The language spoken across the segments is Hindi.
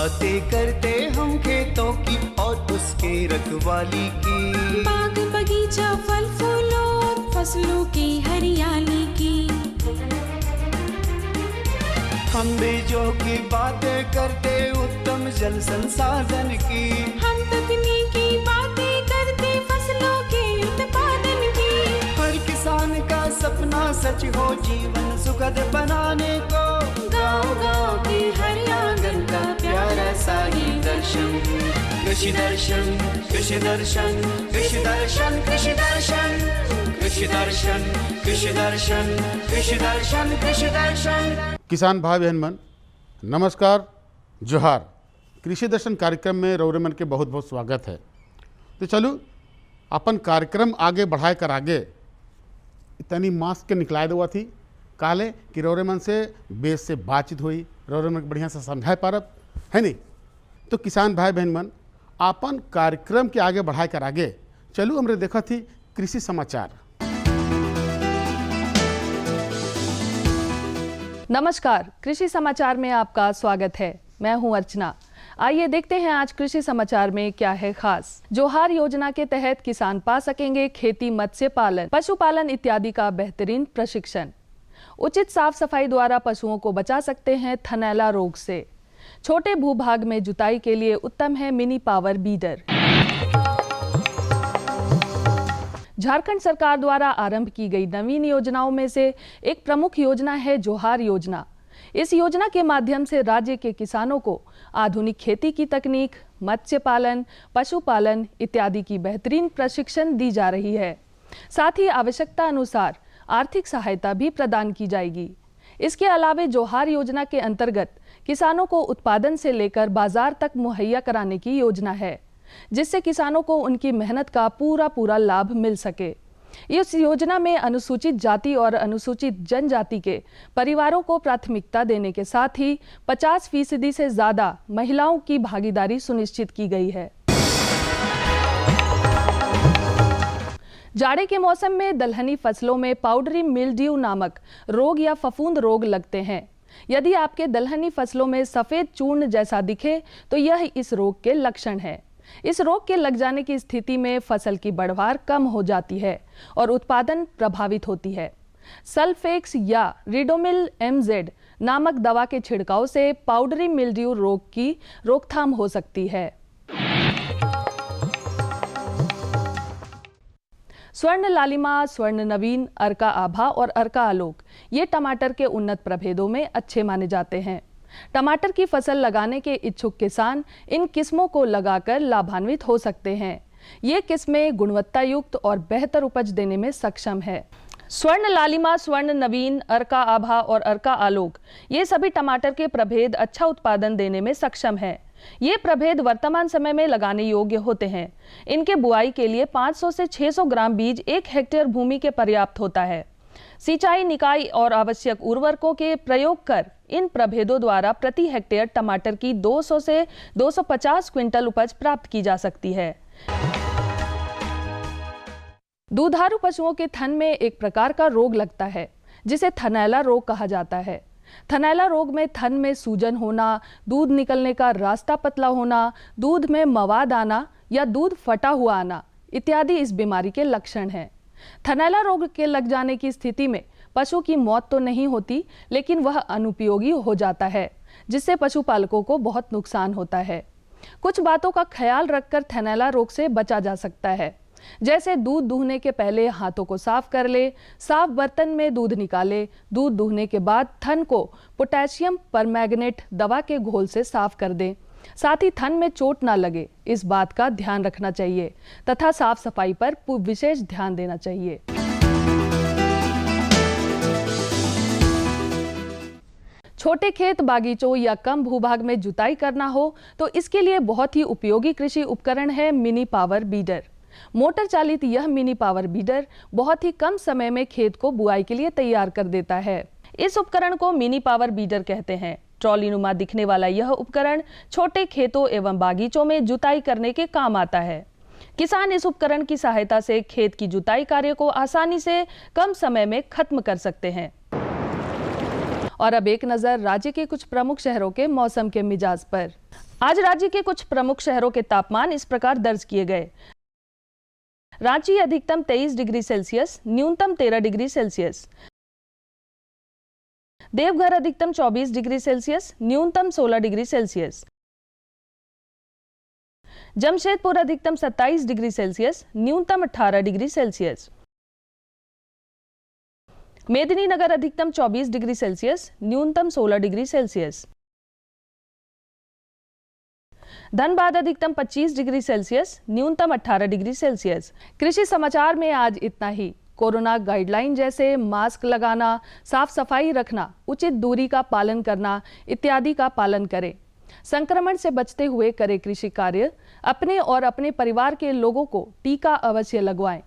बातें करते हम खेतों की और उसके रखवाली की, बाग बगीचा फल फूलों और फसलों की हरियाली की। हम बीजों की बातें करते उत्तम जल संसाधन की, हम तकनीकी बातें करते फसलों के उत्पादन की। हर किसान का सपना सच हो जीवन सुखद बनाने को, गाँव-गाँव के हर आंगन का प्यारा सा ही दर्शन। कृषि दर्शन, कृषि दर्शन, कृषि दर्शन, कृषि दर्शन, कृषि दर्शन, कृषि दर्शन, कृषि दर्शन, कृषि दर्शन। किसान भाई बहन मन नमस्कार, जोहार। कृषि दर्शन कार्यक्रम में रौरे मन के बहुत बहुत स्वागत है। तो चलो अपन कार्यक्रम आगे बढ़ाए कर आगे इतनी मास्क के निकलाए देवा थी काले कि रौरे मन से बेस से बातचीत हुई, रौरे मन बढ़िया से समझाए पारब है नहीं। तो किसान भाई बहन मन अपन कार्यक्रम के आगे बढ़ाए कर आगे चलू हमरे देखा थी कृषि समाचार। नमस्कार, कृषि समाचार में आपका स्वागत है। मैं हूं अर्चना। आइए देखते हैं आज कृषि समाचार में क्या है खास। जोहार योजना के तहत किसान पा सकेंगे खेती, मत्स्य पालन, पशुपालन इत्यादि का बेहतरीन प्रशिक्षण। उचित साफ सफाई द्वारा पशुओं को बचा सकते हैं थनैला रोग से। छोटे भूभाग में जुताई के लिए उत्तम है मिनी पावर बीडर। झारखंड सरकार द्वारा आरंभ की गई नवीन योजनाओं में से एक प्रमुख योजना है जोहार योजना। इस योजना के माध्यम से राज्य के किसानों को आधुनिक खेती की तकनीक, मत्स्य पालन, पशुपालन इत्यादि की बेहतरीन प्रशिक्षण दी जा रही है। साथ ही आवश्यकता अनुसार आर्थिक सहायता भी प्रदान की जाएगी। इसके अलावा जोहार योजना के अंतर्गत किसानों को उत्पादन से लेकर बाजार तक मुहैया कराने की योजना है, जिससे किसानों को उनकी मेहनत का पूरा लाभ मिल सके। इस योजना में अनुसूचित जाति और अनुसूचित जनजाति के परिवारों को प्राथमिकता देने के साथ ही 50% से ज्यादा महिलाओं की भागीदारी सुनिश्चित की गई है। जाड़े के मौसम में दलहनी फसलों में पाउडरी मिल्ड्यू नामक रोग या फफूंद रोग लगते हैं। यदि आपके दलहनी फसलों में सफेद चूर्ण जैसा दिखे तो यह इस रोग के लक्षण है। इस रोग के लग जाने की स्थिति में फसल की बढ़वार कम हो जाती है और उत्पादन प्रभावित होती है। सल्फेक्स या रिडोमिल MZ नामक दवा के छिड़काव से पाउडरी मिल्ड्यू रोग की रोकथाम हो सकती है। स्वर्ण लालिमा, स्वर्ण नवीन, अर्का आभा और अर्का आलोक ये टमाटर के उन्नत प्रभेदों में अच्छे माने जाते हैं। टमाटर की फसल लगाने के इच्छुक किसान इन किस्मों को लगाकर लाभान्वित हो सकते हैं। ये किस्में गुणवत्ता युक्त और बेहतर उपज देने में सक्षम है। स्वर्ण लालिमा, स्वर्ण नवीन, अर्का आभा और अर्का आलोक ये सभी टमाटर के प्रभेद अच्छा उत्पादन देने में सक्षम है। ये प्रभेद वर्तमान समय में लगाने योग्य होते हैं। इनके बुआई के लिए 500 से 600 ग्राम बीज 1 हेक्टेयर भूमि के पर्याप्त होता है। सिंचाई, निकाई और आवश्यक उर्वरकों के प्रयोग कर इन प्रभेदों द्वारा प्रति हेक्टेयर टमाटर की 200 से 250 क्विंटल उपज प्राप्त की जा सकती है। दूधारू पशुओं के थन में एक प्रकार का रोग लगता है जिसे थनैला रोग कहा जाता है। थनैला रोग में थन में सूजन होना, दूध निकलने का रास्ता पतला होना, दूध में मवाद आना या दूध फटा हुआ आना इत्यादि इस बीमारी के लक्षण हैं। थनैला रोग के लग जाने की स्थिति में पशु की मौत तो नहीं होती, लेकिन वह अनुपयोगी हो जाता है, जिससे पशुपालकों को बहुत नुकसान होता है। कुछ बातों का ख्याल रखकर थनैला रोग से बचा जा सकता है, जैसे दूध दूहने के पहले हाथों को साफ कर ले, साफ बर्तन में दूध निकाले, दूध दूहने के बाद थन को पोटेशियम परमैंगनेट दवा के घोल से साफ कर दें। साथ ही थन में चोट ना लगे, इस बात का ध्यान रखना चाहिए तथा साफ सफाई पर विशेष ध्यान देना चाहिए। छोटे खेत, बागीचों या कम भूभाग में जुताई करना हो तो इसके लिए बहुत ही उपयोगी कृषि उपकरण है मिनी पावर बीडर। मोटर चालित यह मिनी पावर बीडर बहुत ही कम समय में खेत को बुआई के लिए तैयार कर देता है। इस उपकरण को मिनी पावर बीडर कहते हैं। ट्रॉली नुमा दिखने वाला यह उपकरण छोटे खेतों एवं बागीचों में जुताई करने के काम आता है। किसान इस उपकरण की सहायता से खेत की जुताई कार्य को आसानी से कम समय में खत्म कर सकते हैं। और अब एक नजर राज्य के कुछ प्रमुख शहरों के मौसम के मिजाज पर। आज राज्य के कुछ प्रमुख शहरों के तापमान इस प्रकार दर्ज किए गए। रांची अधिकतम 23 डिग्री सेल्सियस, न्यूनतम 13 डिग्री सेल्सियस। देवघर अधिकतम 24 डिग्री सेल्सियस, न्यूनतम 16 डिग्री सेल्सियस। जमशेदपुर अधिकतम 27 डिग्री सेल्सियस, न्यूनतम 18 डिग्री सेल्सियस। मेदिनीनगर अधिकतम 24 डिग्री सेल्सियस, न्यूनतम 16 डिग्री सेल्सियस। धनबाद अधिकतम 25 डिग्री सेल्सियस, न्यूनतम 18 डिग्री सेल्सियस। कृषि समाचार में आज इतना ही। कोरोना गाइडलाइन जैसे मास्क लगाना, साफ सफाई रखना, उचित दूरी का पालन करना इत्यादि का पालन करें। संक्रमण से बचते हुए करें कृषि कार्य। अपने और अपने परिवार के लोगों को टीका अवश्य लगवाएं।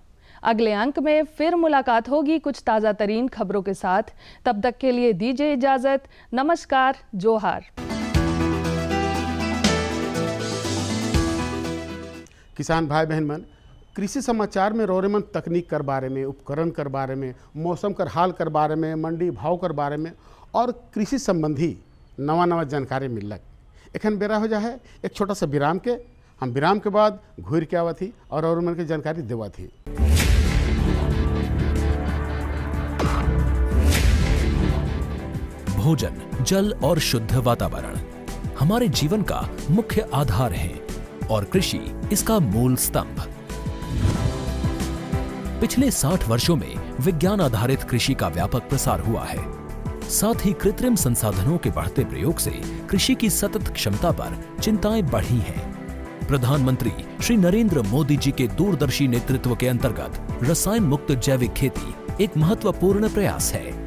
अगले अंक में फिर मुलाकात होगी कुछ ताज़ा तरीन खबरों के साथ। तब तक के लिए दीजिए इजाजत। नमस्कार, जोहार। किसान भाई बहन मन, कृषि समाचार में रोरेमन तकनीक कर बारे में, उपकरण कर बारे में, मौसम कर हाल कर बारे में, मंडी भाव कर बारे में और कृषि संबंधी नवा जानकारी मिलक। एखन बेरा हो जाए एक छोटा सा विराम के। हम विराम के बाद घूर के आवत ही और रोरेमन की जानकारी देवत ही। भोजन, जल और शुद्ध वातावरण हमारे जीवन का मुख्य आधार है और कृषि इसका मूल स्तंभ। पिछले 60 वर्षों में विज्ञान आधारित कृषि का व्यापक प्रसार हुआ है। साथ ही कृत्रिम संसाधनों के बढ़ते प्रयोग से कृषि की सतत क्षमता पर चिंताएं बढ़ी हैं। प्रधानमंत्री श्री नरेंद्र मोदी जी के दूरदर्शी नेतृत्व के अंतर्गत रसायन मुक्त जैविक खेती एक महत्वपूर्ण प्रयास है।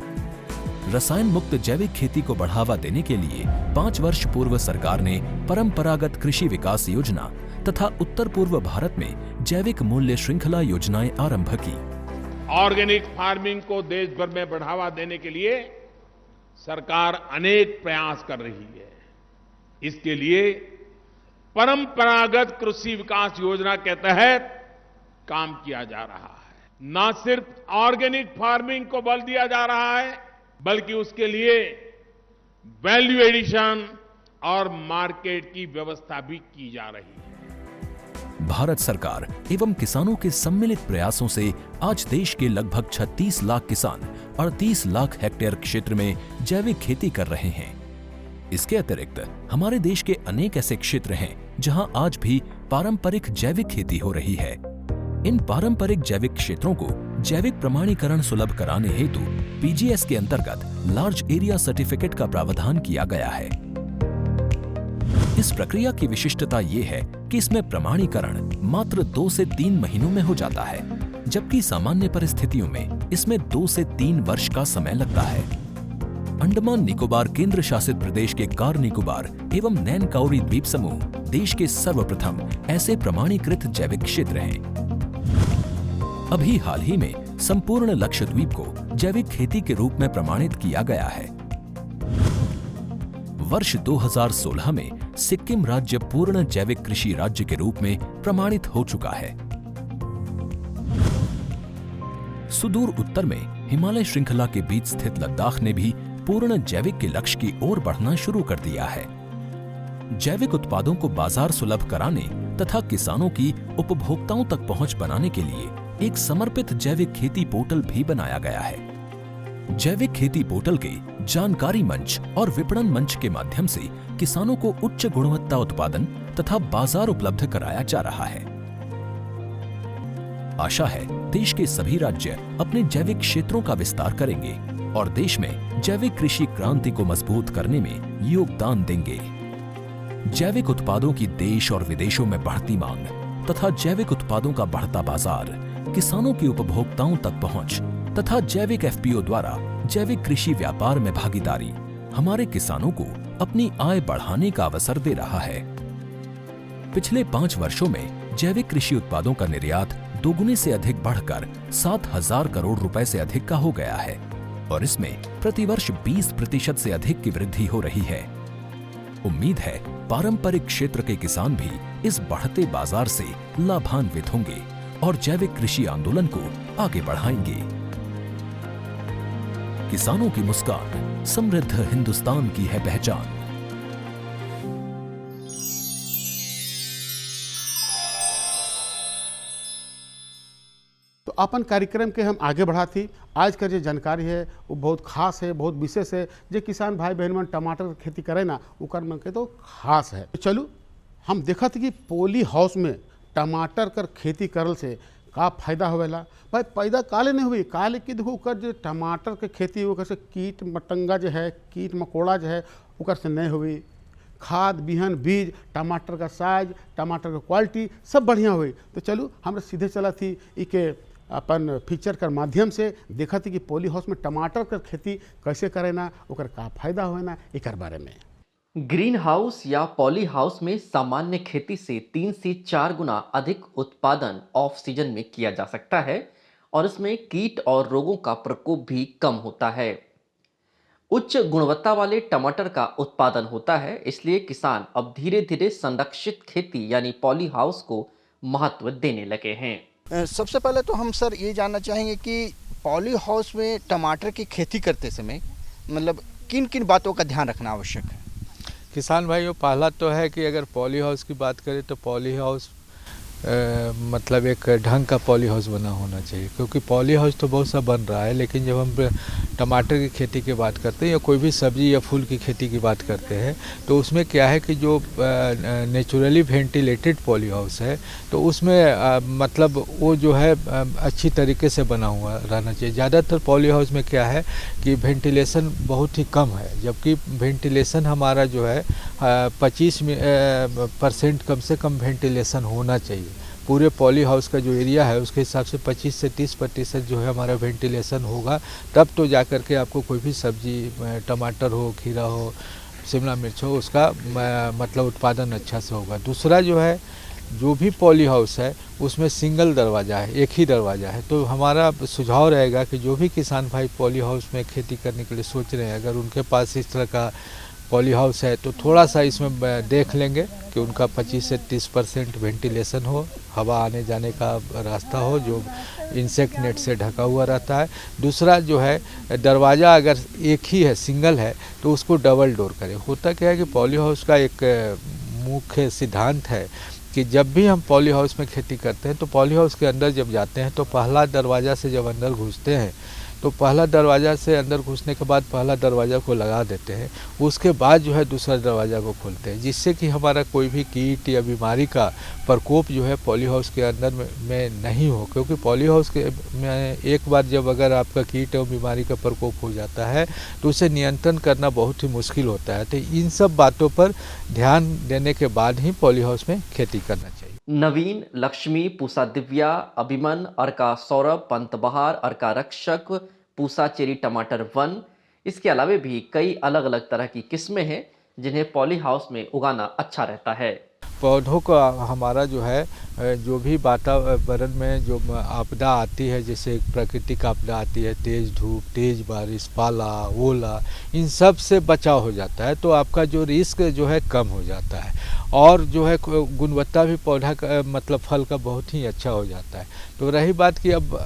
रसायन मुक्त जैविक खेती को बढ़ावा देने के लिए 5 वर्ष पूर्व सरकार ने परंपरागत कृषि विकास योजना तथा उत्तर पूर्व भारत में जैविक मूल्य श्रृंखला योजनाएं आरंभ की। ऑर्गेनिक फार्मिंग को देश भर में बढ़ावा देने के लिए सरकार अनेक प्रयास कर रही है। इसके लिए परंपरागत कृषि विकास योजना के तहत काम किया जा रहा है। न सिर्फ ऑर्गेनिक फार्मिंग को बल दिया जा रहा है, बल्कि उसके लिए वैल्यू एडिशन और मार्केट की व्यवस्था भी की जा रही है। भारत सरकार एवं किसानों के सम्मिलित प्रयासों से आज देश के लगभग 36 लाख किसान 38 लाख हेक्टेयर क्षेत्र में जैविक खेती कर रहे हैं। इसके अतिरिक्त हमारे देश के अनेक ऐसे क्षेत्र हैं जहां आज भी पारंपरिक जैविक खेती हो रही है। इन पारंपरिक जैविक क्षेत्रों को जैविक प्रमाणीकरण सुलभ कराने हेतु पीजीएस के अंतर्गत लार्ज एरिया सर्टिफिकेट का प्रावधान किया गया है। इस प्रक्रिया की विशिष्टता ये है कि इसमें प्रमाणीकरण मात्र 2 से 3 महीनों में हो जाता है, जबकि सामान्य परिस्थितियों में इसमें 2 से 3 वर्ष का समय लगता है। अंडमान निकोबार केंद्र शासित प्रदेश के कार निकोबार एवं नैन काउरी द्वीप समूह देश के सर्वप्रथम ऐसे प्रमाणीकृत जैविक क्षेत्र हैं। अभी हाल ही में संपूर्ण लक्षद्वीप को जैविक खेती के रूप में प्रमाणित किया गया है। वर्ष 2016 में सिक्किम राज्य पूर्ण जैविक कृषि राज्य के रूप में प्रमाणित हो चुका है। सुदूर उत्तर में हिमालय श्रृंखला के बीच स्थित लद्दाख ने भी पूर्ण जैविक के लक्ष्य की ओर बढ़ना शुरू कर दिया है। जैविक उत्पादों को बाजार सुलभ कराने तथा किसानों की उपभोक्ताओं तक पहुंच बनाने के लिए एक समर्पित जैविक खेती पोर्टल भी बनाया गया है। जैविक खेती पोर्टल के जानकारी मंच और विपणन मंच के माध्यम से किसानों को उच्च गुणवत्ता उत्पादन तथा बाजार उपलब्ध कराया जा रहा है। आशा है देश के सभी राज्य अपने जैविक क्षेत्रों का विस्तार करेंगे और देश में जैविक कृषि क्रांति को मजबूत करने में योगदान देंगे। जैविक उत्पादों की देश और विदेशों में बढ़ती मांग तथा जैविक उत्पादों का बढ़ता बाजार, किसानों की उपभोक्ताओं तक पहुंच तथा जैविक एफपीओ द्वारा जैविक कृषि व्यापार में भागीदारी हमारे किसानों को अपनी आय बढ़ाने का अवसर दे रहा है। पिछले 5 वर्षों में जैविक कृषि उत्पादों का निर्यात दोगुने से अधिक बढ़कर 7,000 करोड़ रुपए से अधिक का हो गया है और इसमें प्रतिवर्ष 20% से अधिक की वृद्धि हो रही है। उम्मीद है पारंपरिक क्षेत्र के किसान भी इस बढ़ते बाजार से लाभान्वित होंगे और जैविक कृषि आंदोलन को आगे बढ़ाएंगे। किसानों की मुस्कान समृद्ध हिंदुस्तान की है पहचान। अपन कार्यक्रम के हम आगे बढ़ाती। आज का जो जानकारी है वो बहुत खास है, बहुत विशेष है। जो किसान भाई बहन मन टमाटर की खेती करे ना, ओकर मन के तो खास है। तो चलू हम देखा कि पॉली हाउस में टमाटर कर खेती करल से का फायदा होवेला। भाई फायदा काले नहीं हुई, काले कि देखो ओकर जो टमाटर के खेती ओकर से कीट मटंगा जो है, कीट मकोड़ा जो है ओकर से नहीं हुई। खाद बिहन बीज, टमाटर का साइज, टमाटर का क्वालिटी सब बढ़िया हुई। तो चलू हमरा सीधे चला थी इके अपन फीचर कर माध्यम से देखा थी कि पॉली हाउस में टमाटर कर खेती कैसे करे ना, ओकर का फायदा होए ना, एकर बारे में। ग्रीन हाउस या पॉली हाउस में सामान्य खेती से 3 से 4 गुना अधिक उत्पादन ऑफ सीजन में किया जा सकता है और इसमें कीट और रोगों का प्रकोप भी कम होता है। उच्च गुणवत्ता वाले टमाटर का उत्पादन होता है, इसलिए किसान अब धीरे धीरे संरक्षित खेती यानी पॉली हाउस को महत्व देने लगे हैं। सबसे पहले तो हम सर ये जानना चाहेंगे कि पॉली हाउस में टमाटर की खेती करते समय मतलब किन किन बातों का ध्यान रखना आवश्यक है। किसान भाइयों, पहला तो है कि अगर पॉली हाउस की बात करें तो पॉली हाउस मतलब एक ढंग का पॉली हाउस बना होना चाहिए, क्योंकि पॉली हाउस तो बहुत सा बन रहा है, लेकिन जब हम टमाटर की खेती की बात करते हैं या कोई भी सब्जी या फूल की खेती की बात करते हैं तो उसमें क्या है कि जो नेचुरली वेंटिलेटेड पॉली हाउस है तो उसमें मतलब वो जो है अच्छी तरीके से बना हुआ रहना चाहिए। ज़्यादातर पॉली हाउस में क्या है कि वेंटिलेशन बहुत ही कम है, जबकि वेंटिलेशन हमारा जो है 25% कम से कम वेंटिलेशन होना चाहिए। पूरे पॉली हाउस का जो एरिया है उसके हिसाब से 25 से 30% जो है हमारा वेंटिलेशन होगा, तब तो जा कर के आपको कोई भी सब्जी, टमाटर हो, खीरा हो, शिमला मिर्च हो, उसका मतलब उत्पादन अच्छा से होगा। दूसरा जो है, जो भी पॉली हाउस है उसमें सिंगल दरवाज़ा है, एक ही दरवाज़ा है। तो हमारा सुझाव रहेगा कि जो भी किसान भाई पॉली हाउस में खेती करने के लिए सोच रहे हैं, अगर उनके पास इस तरह का पॉली हाउस है तो थोड़ा सा इसमें देख लेंगे कि उनका 25 से 30% वेंटिलेशन हो, हवा आने जाने का रास्ता हो, जो इंसेक्ट नेट से ढका हुआ रहता है। दूसरा जो है, दरवाज़ा अगर एक ही है, सिंगल है, तो उसको डबल डोर करें। होता क्या है कि पॉली हाउस का एक मुख्य सिद्धांत है कि जब भी हम पॉली हाउस में खेती करते हैं तो पॉली हाउस के अंदर जब जाते हैं तो पहला दरवाज़ा से जब अंदर घुसते हैं तो पहला दरवाज़ा से अंदर घुसने के बाद पहला दरवाज़ा को लगा देते हैं, उसके बाद जो है दूसरा दरवाज़ा को खोलते हैं, जिससे कि हमारा कोई भी कीट या बीमारी का प्रकोप जो है पॉली हाउस के अंदर में नहीं हो। क्योंकि पॉली हाउस के में एक बार जब अगर आपका कीट और बीमारी का प्रकोप हो जाता है तो उसे नियंत्रण करना बहुत ही मुश्किल होता है। तो इन सब बातों पर ध्यान देने के बाद ही पॉली हाउस में खेती करना चाहिए। नवीन, लक्ष्मी, पूसा दिव्या, अभिमन, अर्का सौरभ, पंत बहार, अर्का रक्षक, पूसा चेरी टमाटर 1, इसके अलावा भी कई अलग अलग तरह की किस्में हैं जिन्हें पॉली हाउस में उगाना अच्छा रहता है। पौधों का हमारा जो है, जो भी वातावरण में जो आपदा आती है, जैसे प्राकृतिक आपदा आती है, तेज़ धूप, तेज़ बारिश, पाला, ओला, इन सब से बचाव हो जाता है, तो आपका जो रिस्क जो है कम हो जाता है और जो है गुणवत्ता भी पौधा का मतलब फल का बहुत ही अच्छा हो जाता है। तो रही बात कि अब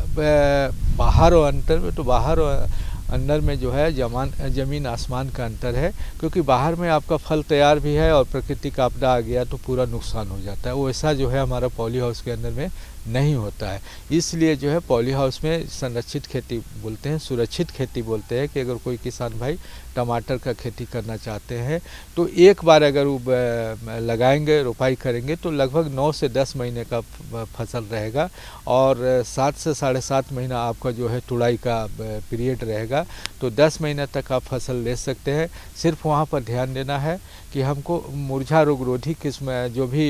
बाहर और अंदर में, तो बाहर और अंदर में जो है ज़मीन आसमान का अंतर है, क्योंकि बाहर में आपका फल तैयार भी है और प्राकृतिक आपदा आ गया तो पूरा नुकसान हो जाता है। वैसा जो है हमारा पॉली हाउस के अंदर में नहीं होता है। इसलिए जो है पॉली हाउस में संरक्षित खेती बोलते हैं, सुरक्षित खेती बोलते हैं कि अगर कोई किसान भाई टमाटर का खेती करना चाहते हैं तो एक बार अगर वो लगाएंगे, रोपाई करेंगे तो लगभग 9 से 10 महीने का फसल रहेगा और 7 से 7.5 महीना आपका जो है तुड़ाई का पीरियड रहेगा। तो 10 महीने तक आप फसल ले सकते हैं। सिर्फ वहाँ पर ध्यान देना है कि हमको मुरझा रोग रोधी किस्म जो भी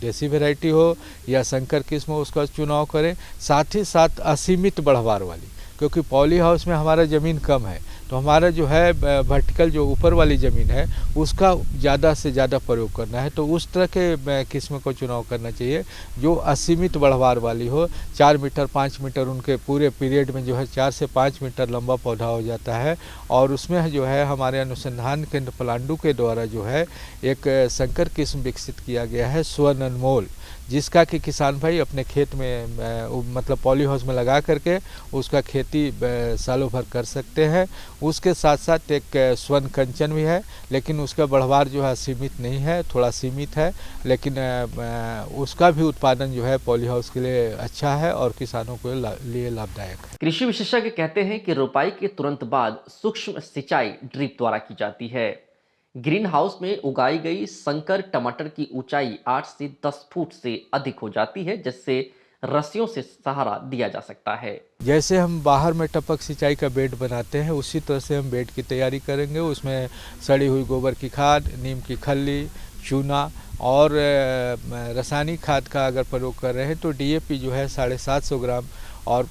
देसी वैरायटी हो या संकर किस्म हो उसका चुनाव करें, साथ ही साथ असीमित बढ़वार वाली, क्योंकि पॉली हाउस में हमारा ज़मीन कम है तो हमारा जो है वर्टिकल जो ऊपर वाली ज़मीन है उसका ज़्यादा से ज़्यादा प्रयोग करना है। तो उस तरह के किस्म को चुनाव करना चाहिए जो असीमित बढ़वार वाली हो। 4 मीटर 5 मीटर उनके पूरे पीरियड में जो है 4 से 5 मीटर लंबा पौधा हो जाता है और उसमें जो है हमारे अनुसंधान केंद्र पलांडू के द्वारा जो है एक संकर किस्म विकसित किया गया है, स्वर्ण अनमोल, जिसका कि किसान भाई अपने खेत में मतलब पॉली हाउस में लगा करके उसका खेती सालों भर कर सकते हैं। उसके साथ साथ एक स्वर्ण कंचन भी है, लेकिन उसका बढ़वार जो है सीमित नहीं है, थोड़ा सीमित है, लेकिन उसका भी उत्पादन जो है पॉली हाउस के लिए अच्छा है और किसानों के लिए लाभदायक है। कृषि विशेषज्ञ कहते हैं कि रोपाई के तुरंत बाद सूक्ष्म सिंचाई ड्रिप द्वारा की जाती है। ग्रीन हाउस में उगाई गई संकर टमाटर की ऊंचाई 8 से 10 फुट से अधिक हो जाती है, जिससे रस्सियों से सहारा दिया जा सकता है। जैसे हम बाहर में टपक सिंचाई का बेड बनाते हैं, उसी तरह से हम बेड की तैयारी करेंगे। उसमें सड़ी हुई गोबर की खाद, नीम की खल्ली, चूना और रासायनिक खाद का अगर प्रयोग कर रहे हैं तो DAP जो है 750 ग्राम और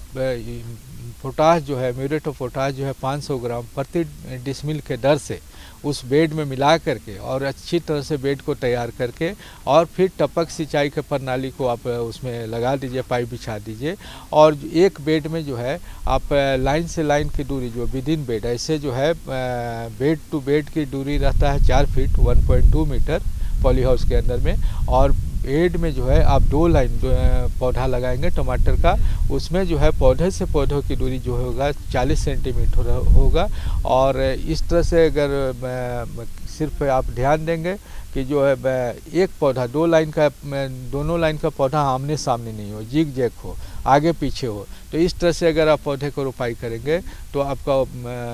पोटाश जो है, म्यूरेट ऑफ पोटाश जो है 500 ग्राम प्रति डिसमिल के दर से उस बेड में मिला करके और अच्छी तरह से बेड को तैयार करके और फिर टपक सिंचाई के प्रणाली को आप उसमें लगा दीजिए, पाइप बिछा दीजिए। और एक बेड में जो है आप लाइन से लाइन की दूरी जो विद इन बेड, ऐसे जो है बेड टू बेड की दूरी रहता है 4 फीट 1.2 मीटर पॉली हाउस के अंदर में। और बेड में जो है आप 2 लाइन पौधा लगाएंगे टमाटर का, उसमें जो है पौधे से पौधों की दूरी जो होगा 40 सेंटीमीटर होगा। और इस तरह से अगर सिर्फ आप ध्यान देंगे कि जो है एक पौधा 2 लाइन का, दोनों लाइन का पौधा आमने सामने नहीं हो, जिग जैग हो, आगे पीछे हो, तो इस तरह से अगर आप पौधे को रोपाई करेंगे तो आपका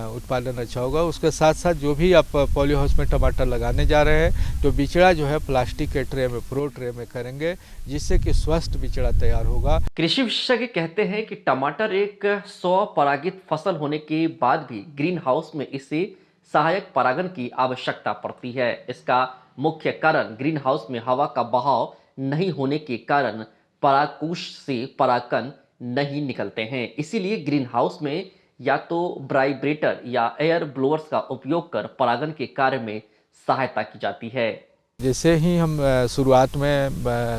उत्पादन अच्छा होगा। उसके साथ साथ जो भी आप पॉली हाउस में टमाटर लगाने जा रहे हैं तो बिचड़ा जो है प्लास्टिक के ट्रे में, प्रो ट्रे में करेंगे, जिससे कि स्वस्थ बिचड़ा तैयार होगा। कृषि विशेषज्ञ कहते हैं कि टमाटर एक 100 परागित फसल होने के बाद भी ग्रीन हाउस में इसे सहायक परागण की आवश्यकता पड़ती है। इसका मुख्य कारण ग्रीन हाउस में हवा का बहाव नहीं होने के कारण परागकोश से परागकण नहीं निकलते हैं। इसीलिए ग्रीन हाउस में या तो वाइब्रेटर या एयर ब्लोअर्स का उपयोग कर परागण के कार्य में सहायता की जाती है। जैसे ही हम शुरुआत में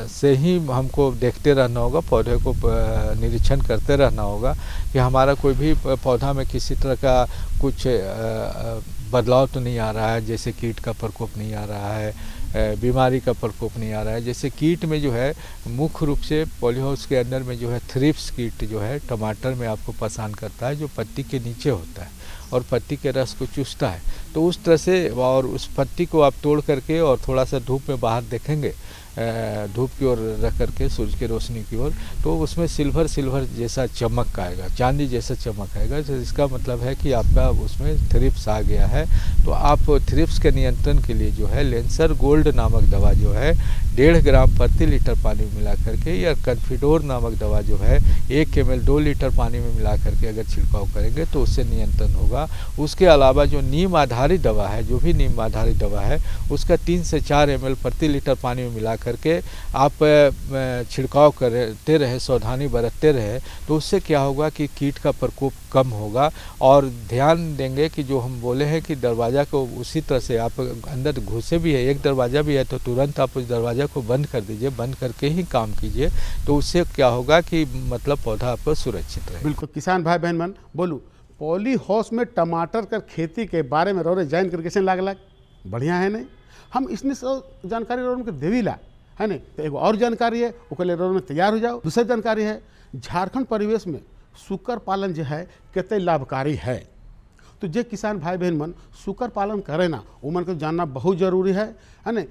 से ही हमको देखते रहना होगा, पौधे को निरीक्षण करते रहना होगा कि हमारा कोई भी पौधा में किसी तरह का कुछ बदलाव तो नहीं आ रहा है, जैसे कीट का प्रकोप नहीं आ रहा है, बीमारी का प्रकोप नहीं आ रहा है। जैसे कीट में जो है मुख्य रूप से पॉली हाउस के अंदर में जो है थ्रिप्स कीट जो है टमाटर में आपको परेशान करता है, जो पत्ती के नीचे होता है और पत्ती के रस को चूसता है। तो उस तरह से, और उस पत्ती को आप तोड़ करके और थोड़ा सा धूप में बाहर देखेंगे, धूप की ओर रख करके सूरज की रोशनी की ओर, तो उसमें सिल्वर जैसा चमक आएगा, चांदी जैसा चमक आएगा। तो इसका मतलब है कि आपका उसमें थ्रिप्स आ गया है। तो आप थ्रिप्स के नियंत्रण के लिए जो है लेंसर गोल्ड नामक दवा जो है 1.5 ग्राम प्रति लीटर पानी में मिला करके, या कन्फिडोर नामक दवा जो है 1 ml 2 लीटर पानी में मिला करके अगर छिड़काव करेंगे तो उससे नियंत्रण होगा। उसके अलावा जो नीम आधारित दवा है, जो भी नीम आधारित दवा है, उसका 3 से 4 ml प्रति लीटर पानी में मिला करके आप छिड़काव करते रहे, सावधानी बरतते रहे, तो उससे क्या होगा कि कीट का प्रकोप कम होगा। और ध्यान देंगे कि जो हम बोले हैं कि दरवाज़ा को उसी तरह से आप अंदर घुसे भी है, एक दरवाज़ा भी है तो तुरंत आप उस दरवाज़ा को बंद कर दीजिए, बंद करके ही काम कीजिए। तो उससे क्या होगा कि मतलब पौधा आपको सुरक्षित रहे। बिल्कुल। किसान भाई बहन मन बोलू, पॉली हाउस में टमाटर कर खेती के बारे में रोरे जान कर कैसे लागलक? बढ़िया है नहीं? हम इसने सब जानकारी रोर में देवीला है नहीं, तो एक और जानकारी है उसके लिए रोर में तैयार हो जाओ। दूसरी जानकारी है झारखंड परिवेश में सुकर पालन जो है कितने लाभकारी है। तो जे किसान भाई बहन मन सुकर पालन करे ना, वो मन को जानना बहुत जरूरी है ना,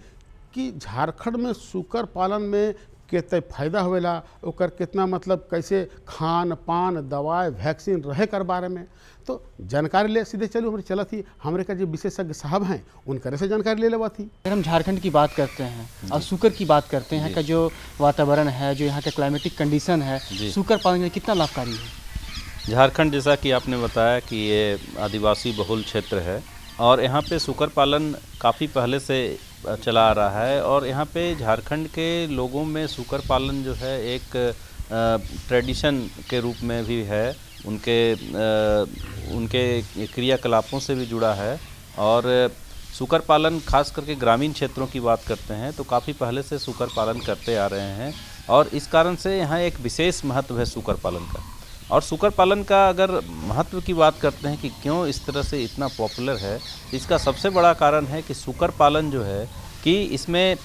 कि झारखंड में सुकर पालन में कितने फायदा होवेला, ओकर कितना मतलब कैसे खान पान दवाई वैक्सीन रहे कर बारे में तो जानकारी ले सीधे चलो हमारी चला थी। हमारे का जो विशेषज्ञ साहब हैं उनकर से जानकारी ले लेवा थी। अगर हम झारखंड की बात करते हैं और सुकर की बात करते हैं, यहाँ का जो वातावरण है, जो यहाँ का क्लाइमेटिक कंडीशन है, सुकर पालन में कितना लाभकारी है? झारखंड जैसा कि आपने बताया कि ये आदिवासी बहुल क्षेत्र है और यहाँ पे सुकर पालन काफ़ी पहले से चला आ रहा है। और यहाँ पे झारखंड के लोगों में सुकर पालन जो है एक ट्रेडिशन के रूप में भी है, उनके क्रियाकलापों से भी जुड़ा है। और सुकर पालन खास करके ग्रामीण क्षेत्रों की बात करते हैं तो काफ़ी पहले से सुकर पालन करते आ रहे हैं और इस कारण से यहाँ एक विशेष महत्व है सुकर पालन का। और सुकर पालन का अगर महत्व की बात करते हैं कि क्यों इस तरह से इतना पॉपुलर है, इसका सबसे बड़ा कारण है कि सुकर पालन जो है कि इसमें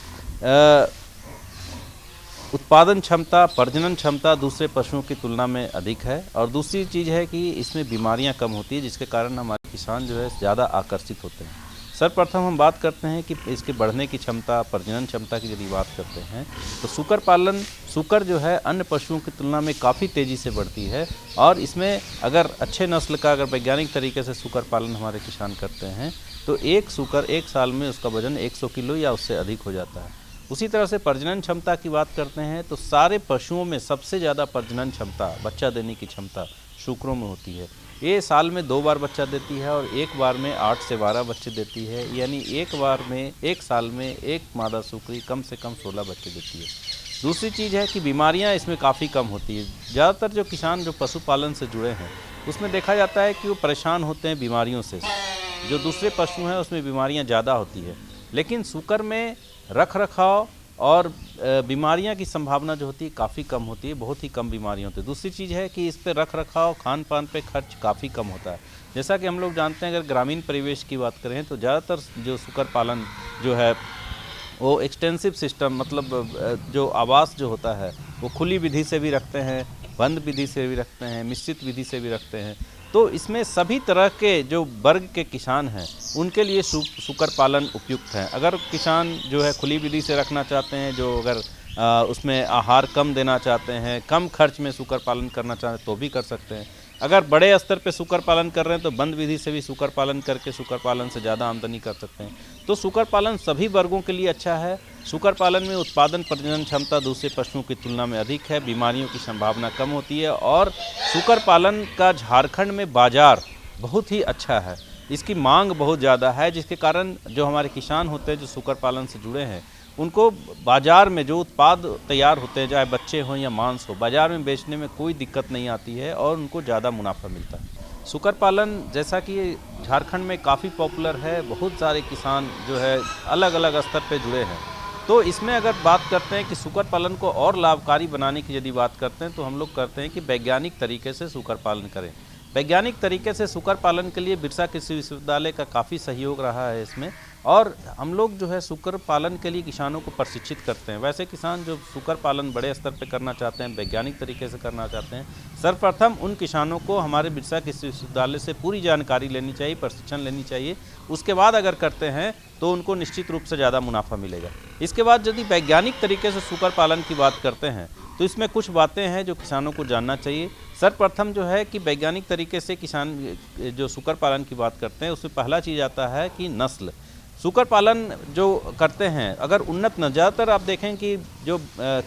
उत्पादन क्षमता, प्रजनन क्षमता दूसरे पशुओं की तुलना में अधिक है। और दूसरी चीज़ है कि इसमें बीमारियां कम होती है, जिसके कारण हमारे किसान जो है ज़्यादा आकर्षित होते हैं। सर्वप्रथम हम बात करते हैं कि इसके बढ़ने की क्षमता, प्रजनन क्षमता की यदि बात करते हैं तो सूकर जो है अन्य पशुओं की तुलना में काफ़ी तेज़ी से बढ़ती है और इसमें अगर अच्छे नस्ल का अगर वैज्ञानिक तरीके से सूकर पालन हमारे किसान करते हैं तो एक सूकर एक साल में उसका वजन 100 किलो या उससे अधिक हो जाता है। उसी तरह से प्रजनन क्षमता की बात करते हैं तो सारे पशुओं में सबसे ज़्यादा प्रजनन क्षमता, बच्चा देने की क्षमता सूकरों में होती है। ये साल में 2 बार बच्चा देती है और एक बार में 8 से 12 बच्चे देती है, यानी एक साल में एक मादा सूकरी कम से कम 16 बच्चे देती है। दूसरी चीज़ है कि बीमारियां इसमें काफ़ी कम होती है। ज़्यादातर जो किसान जो पशुपालन से जुड़े हैं उसमें देखा जाता है कि वो परेशान होते हैं बीमारियों से। जो दूसरे पशु हैं उसमें बीमारियां ज़्यादा होती है, लेकिन सूकर में रख रखाव और बीमारियां की संभावना जो होती है काफ़ी कम होती है, बहुत ही कम बीमारियां होती है। दूसरी चीज़ है कि इस पे रख रखाव, खान पान पे खर्च काफ़ी कम होता है। जैसा कि हम लोग जानते हैं, अगर ग्रामीण परिवेश की बात करें तो ज़्यादातर जो सूकर पालन जो है वो एक्सटेंसिव सिस्टम, मतलब जो आवास जो होता है वो खुली विधि से भी रखते हैं, बंद विधि से भी रखते हैं, मिश्रित विधि से भी रखते हैं। तो इसमें सभी तरह के जो वर्ग के किसान हैं उनके लिए सूकर पालन उपयुक्त है। अगर किसान जो है खुली विधि से रखना चाहते हैं, जो अगर उसमें आहार कम देना चाहते हैं, कम खर्च में सूकर पालन करना चाहते हैं तो भी कर सकते हैं। अगर बड़े स्तर पे सूकर पालन कर रहे हैं तो बंद विधि से भी सूकर पालन करके सूकर पालन से ज़्यादा आमदनी कर सकते हैं। तो सूकर पालन सभी वर्गों के लिए अच्छा है। सूकर पालन में उत्पादन प्रजनन क्षमता दूसरे पशुओं की तुलना में अधिक है, बीमारियों की संभावना कम होती है और सूकर पालन का झारखंड में बाज़ार बहुत ही अच्छा है। इसकी मांग बहुत ज़्यादा है, जिसके कारण जो हमारे किसान होते हैं जो सूकर पालन से जुड़े हैं उनको बाज़ार में जो उत्पाद तैयार होते हैं, चाहे बच्चे हों या मांस हो, बाज़ार में बेचने में कोई दिक्कत नहीं आती है और उनको ज़्यादा मुनाफा मिलता है। सूकर पालन जैसा कि झारखंड में काफ़ी पॉपुलर है, बहुत सारे किसान जो है अलग अलग स्तर पे जुड़े हैं। तो इसमें अगर बात करते हैं कि सूकर पालन को और लाभकारी बनाने की यदि बात करते हैं तो हम लोग करते हैं कि वैज्ञानिक तरीके से सूकर पालन करें। वैज्ञानिक तरीके से सूकर पालन के लिए बिरसा कृषि विश्वविद्यालय का काफ़ी सहयोग रहा है इसमें, और हम लोग जो है सूकर पालन के लिए किसानों को प्रशिक्षित करते हैं। वैसे किसान जो सूकर पालन बड़े स्तर पर करना चाहते हैं, वैज्ञानिक तरीके से करना चाहते हैं, सर्वप्रथम उन किसानों को हमारे बिरसा कृषि विश्वविद्यालय से पूरी जानकारी लेनी चाहिए, प्रशिक्षण लेनी चाहिए। उसके बाद अगर करते हैं तो उनको निश्चित रूप से ज़्यादा मुनाफा मिलेगा। इसके बाद यदि वैज्ञानिक तरीके से सूकर पालन की बात करते हैं तो इसमें कुछ बातें हैं जो किसानों को जानना चाहिए। सर्वप्रथम जो है कि वैज्ञानिक तरीके से किसान जो सूकर पालन की बात करते हैं उसमें पहला चीज़ आता है कि नस्ल। सूकर पालन जो करते हैं अगर उन्नत न, ज़्यादातर आप देखें कि जो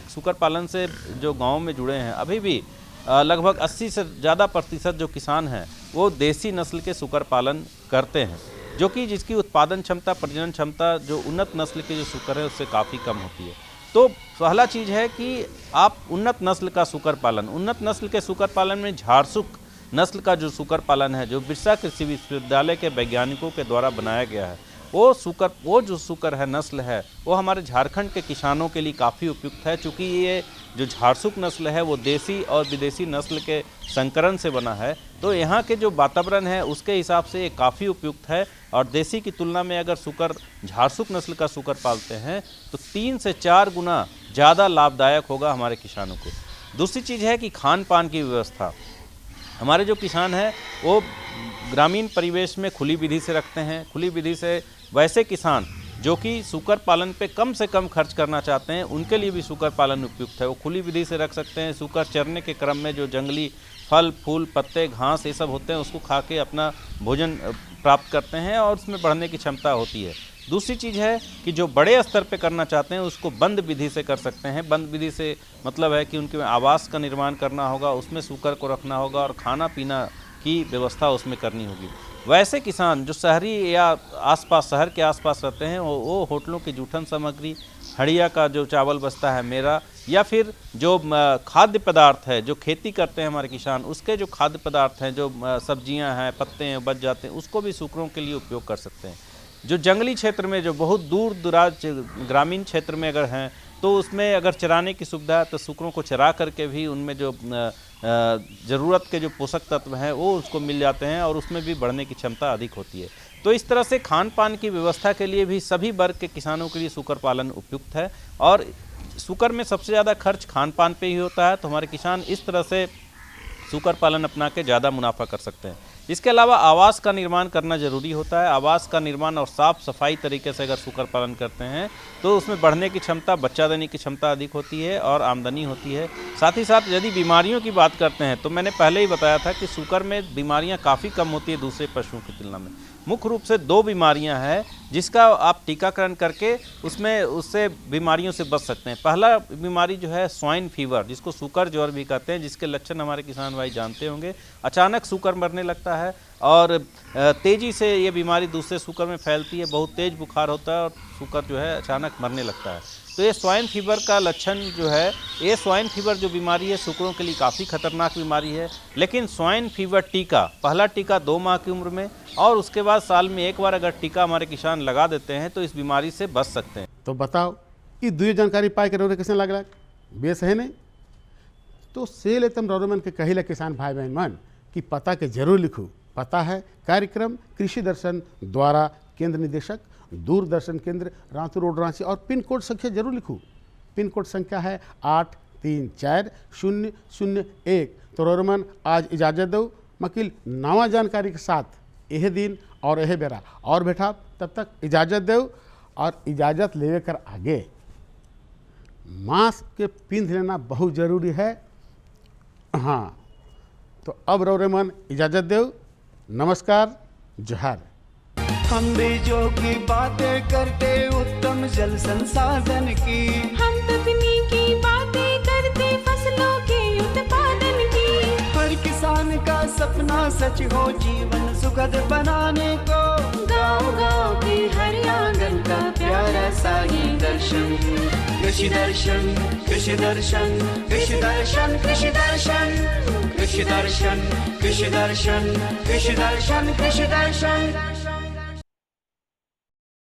सूकर पालन से जो गाँव में जुड़े हैं अभी भी लगभग 80 से ज़्यादा प्रतिशत जो किसान हैं वो देसी नस्ल के सूकर पालन करते हैं, जो कि जिसकी उत्पादन क्षमता, प्रजनन क्षमता जो उन्नत नस्ल के जो सूकर है उससे काफ़ी कम होती है। तो पहला चीज़ है कि आप उन्नत नस्ल का सूकर पालन, उन्नत नस्ल के सूकर पालन में झारसूक नस्ल का जो सूकर पालन है जो बिरसा कृषि विश्वविद्यालय के वैज्ञानिकों के द्वारा बनाया गया है, वो जो सूकर है, नस्ल है, वो हमारे झारखंड के किसानों के लिए काफ़ी उपयुक्त है। चूँकि ये जो झारसूक नस्ल है वो देसी और विदेशी नस्ल के संकरण से बना है, तो यहाँ के जो वातावरण है उसके हिसाब से ये काफ़ी उपयुक्त है। और देसी की तुलना में अगर सूकर झारसूक नस्ल का सूकर पालते हैं तो 3 से 4 गुना ज़्यादा लाभदायक होगा हमारे किसानों को। दूसरी चीज़ है कि खान पान की व्यवस्था। हमारे जो किसान हैं वो ग्रामीण परिवेश में खुली विधि से रखते हैं। खुली विधि से वैसे किसान जो कि सूकर पालन पे कम से कम खर्च करना चाहते हैं उनके लिए भी सूकर पालन उपयुक्त है। वो खुली विधि से रख सकते हैं। सूकर चरने के क्रम में जो जंगली फल फूल पत्ते घास ये सब होते हैं उसको खा के अपना भोजन प्राप्त करते हैं और उसमें बढ़ने की क्षमता होती है। दूसरी चीज़ है कि जो बड़े स्तर पे करना चाहते हैं उसको बंद विधि से कर सकते हैं। बंद विधि से मतलब है कि उनके आवास का निर्माण करना होगा, उसमें सूकर को रखना होगा और खाना पीना की व्यवस्था उसमें करनी होगी। वैसे किसान जो शहरी या आसपास शहर के आसपास रहते हैं वो होटलों की जूठन सामग्री, हड़िया का जो चावल बचता है मेरा, या फिर जो खाद्य पदार्थ है जो खेती करते हैं हमारे किसान, उसके जो खाद्य पदार्थ हैं जो सब्जियां हैं, पत्ते हैं, बच जाते हैं, उसको भी सूकरों के लिए उपयोग कर सकते हैं। जो जंगली क्षेत्र में जो बहुत दूर दराज ग्रामीण क्षेत्र में अगर हैं तो उसमें अगर चराने की सुविधा है तो सूकरों को चरा करके भी उनमें जो ज़रूरत के जो पोषक तत्व हैं वो उसको मिल जाते हैं और उसमें भी बढ़ने की क्षमता अधिक होती है। तो इस तरह से खान पान की व्यवस्था के लिए भी सभी वर्ग के किसानों के लिए सूकर पालन उपयुक्त है। और सूकर में सबसे ज़्यादा खर्च खान पान पे ही होता है, तो हमारे किसान इस तरह से सूकर पालन अपना के ज़्यादा मुनाफा कर सकते हैं। इसके अलावा आवास का निर्माण करना जरूरी होता है। आवास का निर्माण और साफ सफाई तरीके से अगर सूकर पालन करते हैं तो उसमें बढ़ने की क्षमता, बच्चा देने की क्षमता अधिक होती है और आमदनी होती है। साथ ही साथ यदि बीमारियों की बात करते हैं तो मैंने पहले ही बताया था कि सूकर में बीमारियां काफ़ी कम होती है दूसरे पशुओं की तुलना में। मुख्य रूप से 2 बीमारियां हैं जिसका आप टीकाकरण करके उससे बीमारियों से बच सकते हैं। पहला बीमारी जो है स्वाइन फीवर, जिसको सूकर ज्वर भी कहते हैं, जिसके लक्षण हमारे किसान भाई जानते होंगे। अचानक सूकर मरने लगता है और तेज़ी से ये बीमारी दूसरे सूकर में फैलती है, बहुत तेज़ बुखार होता है और सूकर जो है अचानक मरने लगता है। तो ये स्वाइन फीवर का लक्षण जो है, ये स्वाइन फीवर जो बीमारी है सूकरों के लिए काफ़ी खतरनाक बीमारी है। लेकिन स्वाइन फीवर टीका, पहला टीका 2 माह की उम्र में और उसके बाद साल में 1 बार अगर टीका हमारे किसान लगा देते हैं तो इस बीमारी से बच सकते हैं। तो बताओ ये 2 जानकारी पाए के रोरे कैसे लग बेस है नहीं तो से ले तुम रोरे मन के कही ले किसान भाई बहन मन कि पता के जरूर लिखू। पता है कार्यक्रम कृषि दर्शन द्वारा केंद्र निदेशक दूरदर्शन केंद्र रांतू रोड रांची और पिन कोड संख्या जरूर लिखू। पिन कोड संख्या है 834001। तो रोरमन आज इजाज़त दो मकिल नवा जानकारी के साथ यह दिन और यह बेरा और बैठा। तब तक इजाज़त दो और इजाज़त लेवे कर आगे मास्क के पिंध लेना बहुत ज़रूरी है। हाँ तो अब रोरमन इजाज़त दो। नमस्कार, जोहार। हम बीजों की बातें करते उत्तम जल संसाधन की, हम तकनीकी बातें करते फसलों के उत्पादन की। हर किसान का सपना सच हो जीवन सुखद बनाने को, गाँव-गाँव के हर आंगन का प्यारा सा ये दर्शन। कृषि दर्शन, कृषि दर्शन, कृषि दर्शन, कृषि दर्शन, कृषि दर्शन, कृषि दर्शन, कृषि दर्शन, कृषि दर्शन।